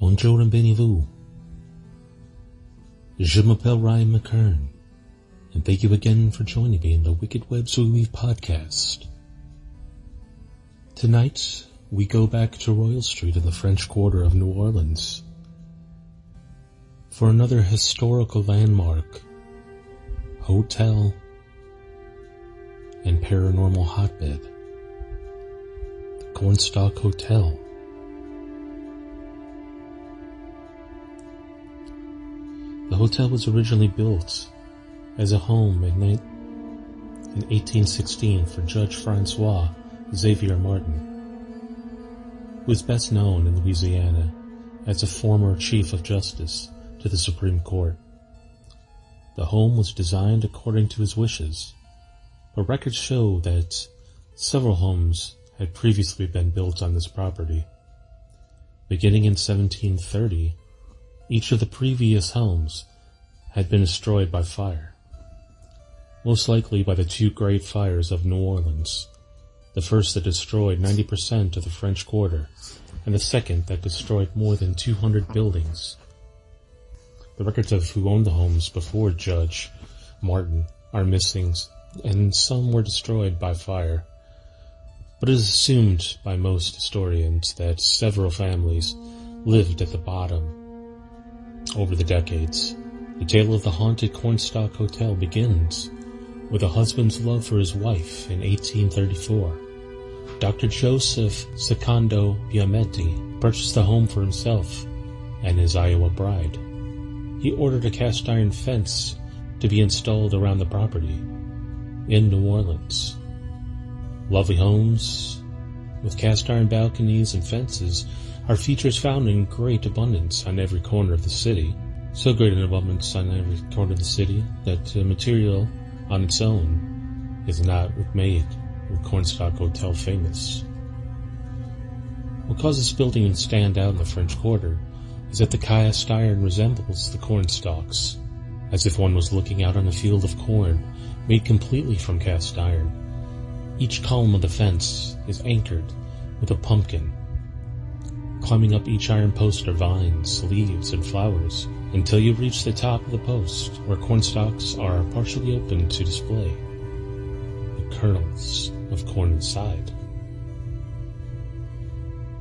Bonjour and bienvenue. Je m'appelle Ryan Mckern, and thank you again for joining me in the Wicked Webs We Weave podcast. Tonight, we go back to Royal Street in the French Quarter of New Orleans for another historical landmark, hotel, and paranormal hotbed, the Cornstalk Hotel. The hotel was originally built as a home in 1816 for Judge Francois Xavier Martin, who is best known in Louisiana as a former Chief of Justice to the Supreme Court. The home was designed according to his wishes, but records show that several homes had previously been built on this property. Beginning in 1730, each of the previous homes had been destroyed by fire, most likely by the two Great Fires of New Orleans, the first that destroyed 90% of the French Quarter, and the second that destroyed more than 200 buildings. The records of who owned the homes before Judge Martin are missing, and some were destroyed by fire, but it is assumed by most historians that several families lived at the bottom. Over the decades, the tale of the haunted Cornstalk Hotel begins with a husband's love for his wife in 1834. Dr. Joseph Secondo Piamenti purchased the home for himself and his Iowa bride. He ordered a cast iron fence to be installed around the property in New Orleans. Lovely homes with cast iron balconies and fences are features found in great abundance on every corner of the city. So great an abundance on every corner of the city that the material on its own is not what made the Cornstalk Hotel famous. What causes this building to stand out in the French Quarter is that the cast iron resembles the cornstalks, as if one was looking out on a field of corn made completely from cast iron. Each column of the fence is anchored with a pumpkin. Climbing up each iron post are vines, leaves, and flowers until you reach the top of the post, where cornstalks are partially open to display the kernels of corn inside.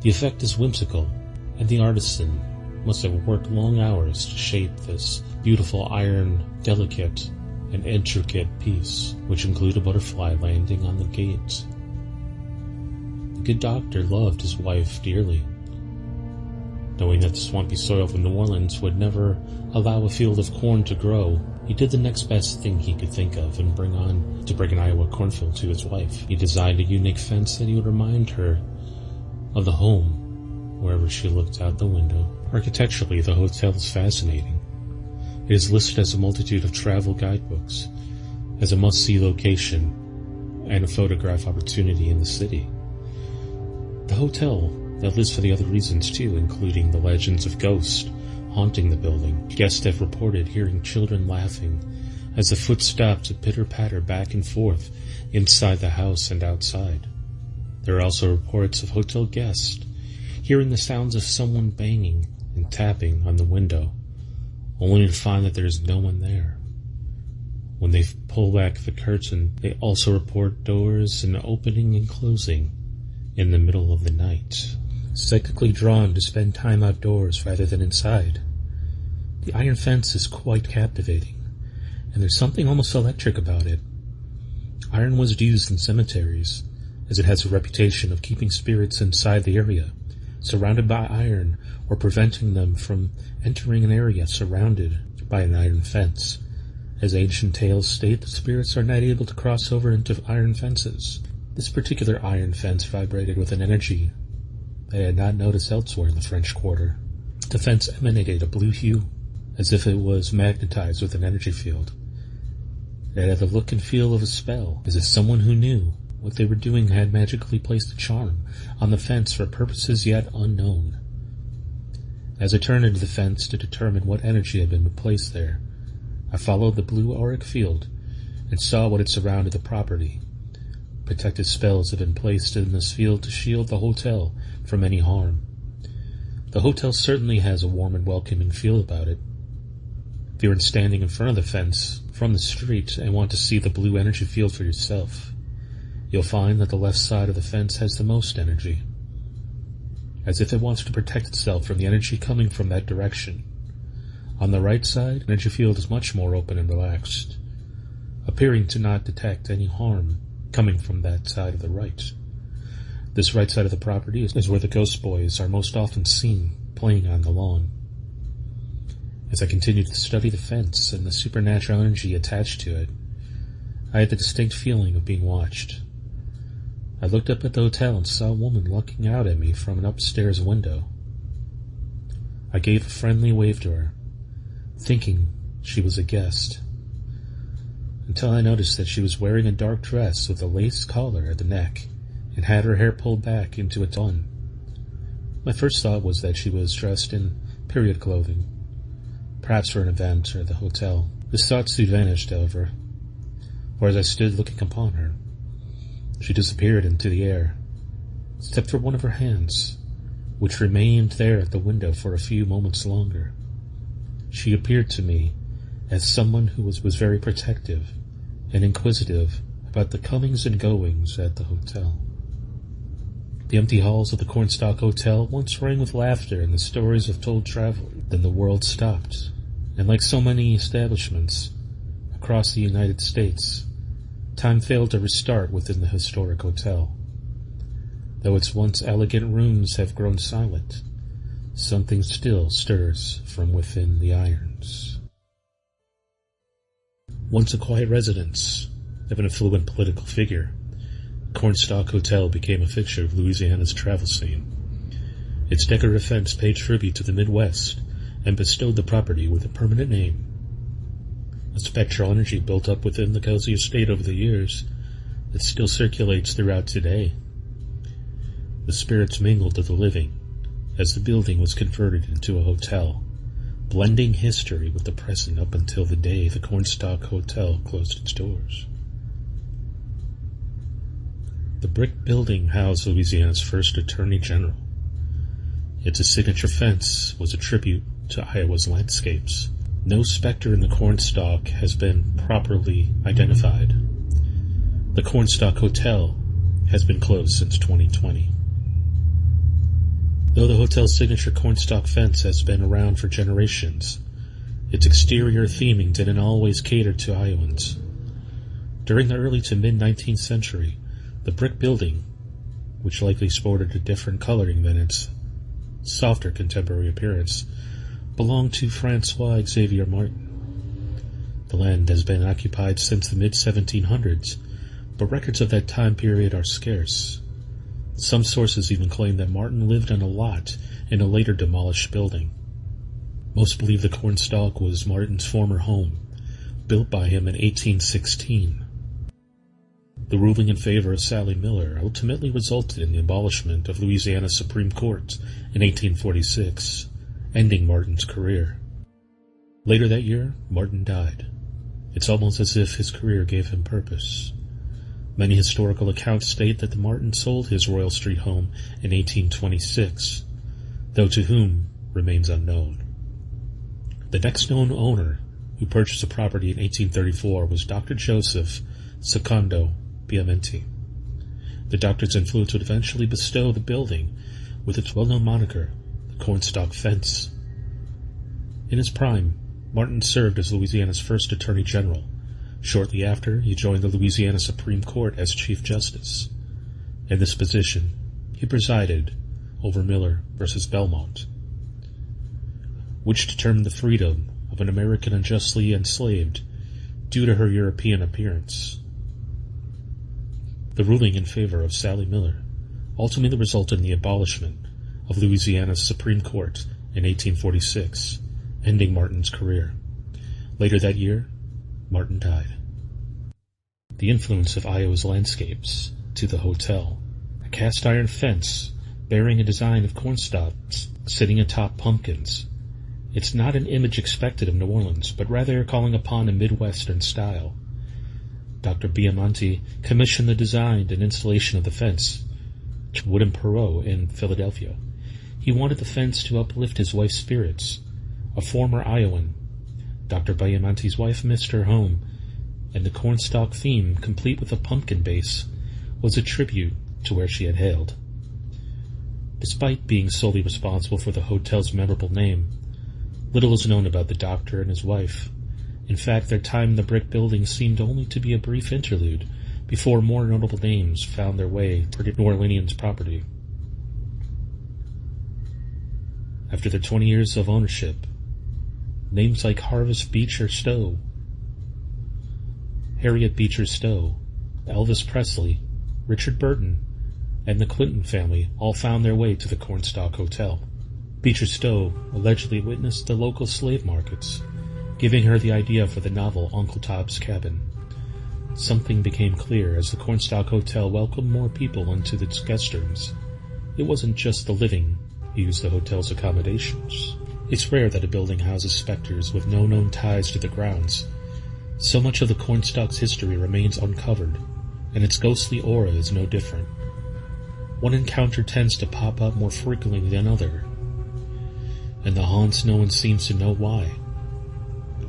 The effect is whimsical, and the artisan must have worked long hours to shape this beautiful iron, delicate, and intricate piece, which include a butterfly landing on the gate. The good doctor loved his wife dearly. Knowing that the swampy soil of New Orleans would never allow a field of corn to grow, he did the next best thing he could think of and bring an Iowa cornfield to his wife. He designed a unique fence that he would remind her of the home wherever she looked out the window. Architecturally, the hotel is fascinating. It is listed as a multitude of travel guidebooks, as a must-see location, and a photograph opportunity in the city. The hotel that lives for the other reasons too, including the legends of ghosts haunting the building. Guests have reported hearing children laughing as the footsteps pitter-patter back and forth inside the house and outside. There are also reports of hotel guests hearing the sounds of someone banging and tapping on the window, only to find that there is no one there. When they pull back the curtain, they also report doors and opening and closing in the middle of the night. Psychically drawn to spend time outdoors rather than inside. The iron fence is quite captivating, and there's something almost electric about it. Iron was used in cemeteries, as it has a reputation of keeping spirits inside the area, surrounded by iron, or preventing them from entering an area surrounded by an iron fence. As ancient tales state, the spirits are not able to cross over into iron fences. This particular iron fence vibrated with an energy I had not noticed elsewhere in the French Quarter. The fence emanated a blue hue, as if it was magnetized with an energy field. It had the look and feel of a spell, as if someone who knew what they were doing had magically placed a charm on the fence for purposes yet unknown. As I turned into the fence to determine what energy had been placed there, I followed the blue auric field and saw what had surrounded the property. Protective spells had been placed in this field to shield the hotel from any harm. The hotel certainly has a warm and welcoming feel about it. If you're standing in front of the fence from the street and want to see the blue energy field for yourself, you'll find that the left side of the fence has the most energy, as if it wants to protect itself from the energy coming from that direction. On the right side, the energy field is much more open and relaxed, appearing to not detect any harm coming from that side of the right. This right side of the property is where the ghost boys are most often seen playing on the lawn. As I continued to study the fence and the supernatural energy attached to it, I had the distinct feeling of being watched. I looked up at the hotel and saw a woman looking out at me from an upstairs window. I gave a friendly wave to her, thinking she was a guest, until I noticed that she was wearing a dark dress with a lace collar at the neck and had her hair pulled back into a bun. My first thought was that she was dressed in period clothing, perhaps for an event or the hotel. This thought soon vanished, however, for as I stood looking upon her, she disappeared into the air, except for one of her hands, which remained there at the window for a few moments longer. She appeared to me as someone who was very protective and inquisitive about the comings and goings at the hotel. The empty halls of the Cornstalk Hotel once rang with laughter and the stories of told travelers. Then the world stopped, and like so many establishments across the United States, time failed to restart within the historic hotel. Though its once elegant rooms have grown silent, something still stirs from within the irons. Once a quiet residence of an affluent political figure, Cornstalk Hotel became a fixture of Louisiana's travel scene. Its decorative fence paid tribute to the Midwest and bestowed the property with a permanent name. A spectral energy built up within the cozy estate over the years that still circulates throughout today. The spirits mingled with the living as the building was converted into a hotel, blending history with the present up until the day the Cornstalk Hotel closed its doors. The brick building housed Louisiana's first Attorney General. Its signature fence was a tribute to Iowa's landscapes. No specter in the Cornstalk has been properly identified. The Cornstalk Hotel has been closed since 2020. Though the hotel's signature Cornstalk fence has been around for generations, its exterior theming didn't always cater to Iowans. During the early to mid-19th century, the brick building, which likely sported a different coloring than its softer contemporary appearance, belonged to Francois Xavier Martin. The land has been occupied since the mid-1700s, but records of that time period are scarce. Some sources even claim that Martin lived on a lot in a later demolished building. Most believe the Cornstalk was Martin's former home, built by him in 1816. The ruling in favor of Sally Miller ultimately resulted in the abolishment of Louisiana's Supreme Court in 1846, ending Martin's career. Later that year, Martin died. It's almost as if his career gave him purpose. Many historical accounts state that the Martin sold his Royal Street home in 1826, though to whom remains unknown. The next known owner who purchased the property in 1834 was Dr. Joseph Secondo Piamenti. The doctor's influence would eventually bestow the building with its well-known moniker, the Cornstalk Fence. In his prime, Martin served as Louisiana's first Attorney General. Shortly after, he joined the Louisiana Supreme Court as Chief Justice. In this position, he presided over Miller versus Belmont, which determined the freedom of an American unjustly enslaved due to her European appearance. The ruling in favor of Sally Miller ultimately resulted in the abolishment of Louisiana's Supreme Court in 1846, ending Martin's career. Later that year, Martin died. The influence of Iowa's landscapes to the hotel. A cast iron fence bearing a design of cornstalks sitting atop pumpkins. It's not an image expected of New Orleans, but rather calling upon a Midwestern style. Dr. Biamonti commissioned the design and installation of the fence to Wooden Perot in Philadelphia. He wanted the fence to uplift his wife's spirits. A former Iowan, Dr. Baiamonte's wife missed her home, and the Cornstalk theme, complete with a pumpkin base, was a tribute to where she had hailed. Despite being solely responsible for the hotel's memorable name, little is known about the doctor and his wife. In fact, their time in the brick building seemed only to be a brief interlude before more notable names found their way to New Orleans property. After their 20 years of ownership, names like Harvest Beecher Stowe, Harriet Beecher Stowe, Elvis Presley, Richard Burton, and the Clinton family all found their way to the Cornstalk Hotel. Beecher Stowe allegedly witnessed the local slave markets, giving her the idea for the novel Uncle Tom's Cabin. Something became clear as the Cornstalk Hotel welcomed more people into its guest rooms. It wasn't just the living who used the hotel's accommodations. It's rare that a building houses specters with no known ties to the grounds. So much of the Cornstalk's history remains uncovered, and its ghostly aura is no different. One encounter tends to pop up more frequently than another, and the haunts no one seems to know why.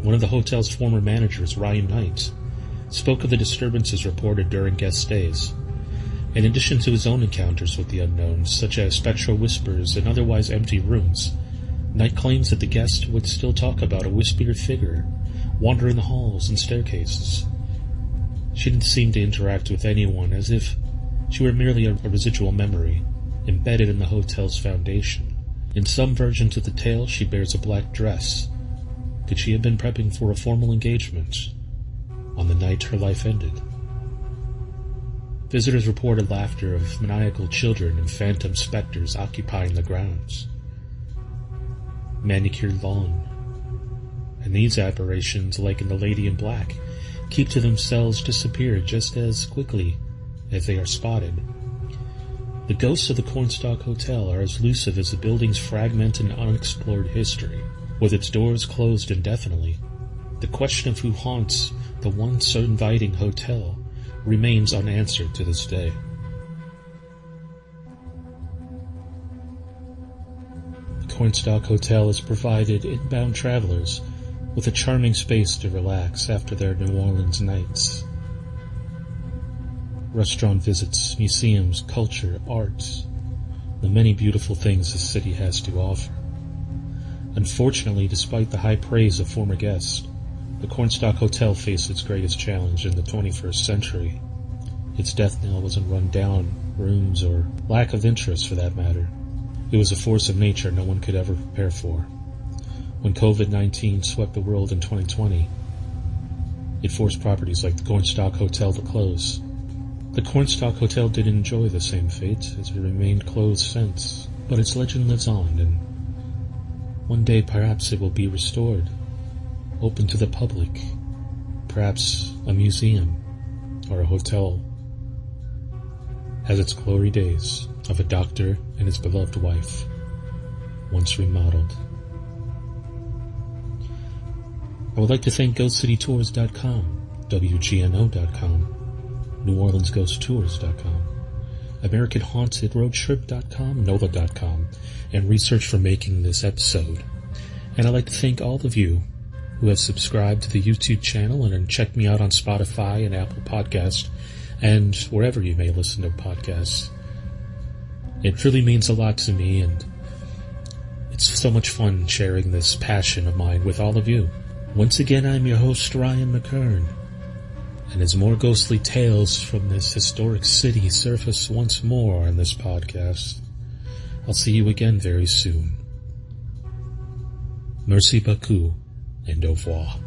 One of the hotel's former managers, Ryan Mckern, spoke of the disturbances reported during guest stays. In addition to his own encounters with the unknowns, such as spectral whispers and otherwise empty rooms, Knight claims that the guests would still talk about a wispier figure wandering the halls and staircases. She didn't seem to interact with anyone, as if she were merely a residual memory, embedded in the hotel's foundation. In some versions of the tale, she bears a black dress. Could she have been prepping for a formal engagement on the night her life ended? Visitors reported laughter of maniacal children and phantom specters occupying the grounds. Manicured lawn. And these apparitions, like in The Lady in Black, keep to themselves, disappear just as quickly as they are spotted. The ghosts of the Cornstalk Hotel are as elusive as the building's fragmented and unexplored history. With its doors closed indefinitely, the question of who haunts the once so inviting hotel remains unanswered to this day. The Cornstalk Hotel has provided inbound travelers with a charming space to relax after their New Orleans nights. Restaurant visits, museums, culture, arts, the many beautiful things the city has to offer. Unfortunately, despite the high praise of former guests, the Cornstalk Hotel faced its greatest challenge in the 21st century. Its death knell wasn't run down rooms or lack of interest for that matter. It was a force of nature no one could ever prepare for. When COVID-19 swept the world in 2020, it forced properties like the Cornstalk Hotel to close. The Cornstalk Hotel didn't enjoy the same fate, as it remained closed since, but its legend lives on, and one day perhaps it will be restored, open to the public, perhaps a museum or a hotel, as its glory days of a doctor and his beloved wife, once remodeled. I would like to thank GhostCityTours.com, WGNO.com, NewOrleansGhostTours.com, AmericanHauntedRoadTrip.com, NOLA.com, and research for making this episode. And I'd like to thank all of you who have subscribed to the YouTube channel and checked me out on Spotify and Apple Podcasts and wherever you may listen to podcasts. It really means a lot to me, and it's so much fun sharing this passion of mine with all of you. Once again, I'm your host, Ryan Mckern, and as more ghostly tales from this historic city surface once more on this podcast, I'll see you again very soon. Merci beaucoup, and au revoir.